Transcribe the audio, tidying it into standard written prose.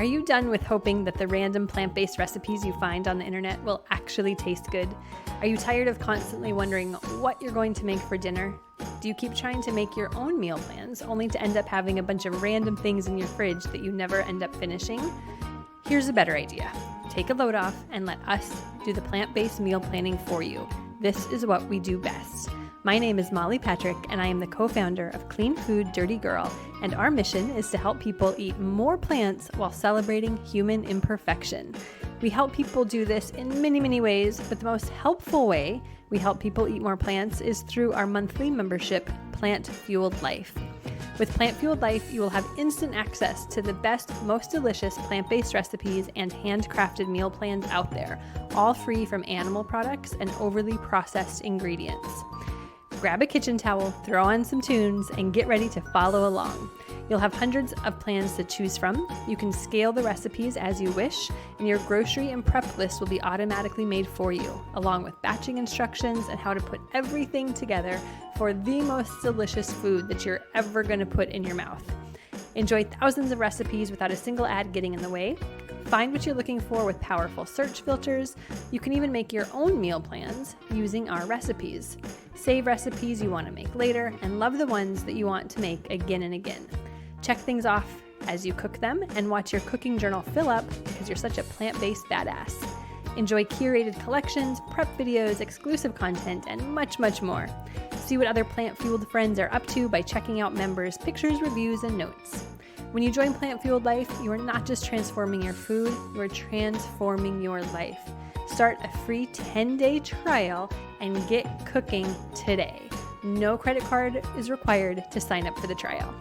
Are you done with hoping that the random plant-based recipes you find on the internet will actually taste good? Are you tired of constantly wondering what you're going to make for dinner? Do you keep trying to make your own meal plans only to end up having a bunch of random things in your fridge that you never end up finishing? Here's a better idea. Take a load off and let us do the plant-based meal planning for you. This is what we do best. My name is Molly Patrick, and I am the co-founder of Clean Food Dirty Girl, and our mission is to help people eat more plants while celebrating human imperfection. We help people do this in many, many ways, but the most helpful way we help people eat more plants is through our monthly membership, Plant Fueled Life. With Plant Fueled Life, you will have instant access to the best, most delicious plant-based recipes and handcrafted meal plans out there, all free from animal products and overly processed ingredients. Grab a kitchen towel, throw on some tunes, and get ready to follow along. You'll have hundreds of plans to choose from. You can scale the recipes as you wish, and your grocery and prep list will be automatically made for you, along with batching instructions and how to put everything together for the most delicious food that you're ever going to put in your mouth. Enjoy thousands of recipes without a single ad getting in the way. Find what you're looking for with powerful search filters. You can even make your own meal plans using our recipes. Save recipes you want to make later and love the ones that you want to make again and again. Check things off as you cook them and watch your cooking journal fill up because you're such a plant-based badass. Enjoy curated collections, prep videos, exclusive content, and much, much more. See what other plant-fueled friends are up to by checking out members' pictures, reviews, and notes. When you join Plant Fueled Life, you are not just transforming your food, you are transforming your life. Start a free 10-day trial and get cooking today. No credit card is required to sign up for the trial.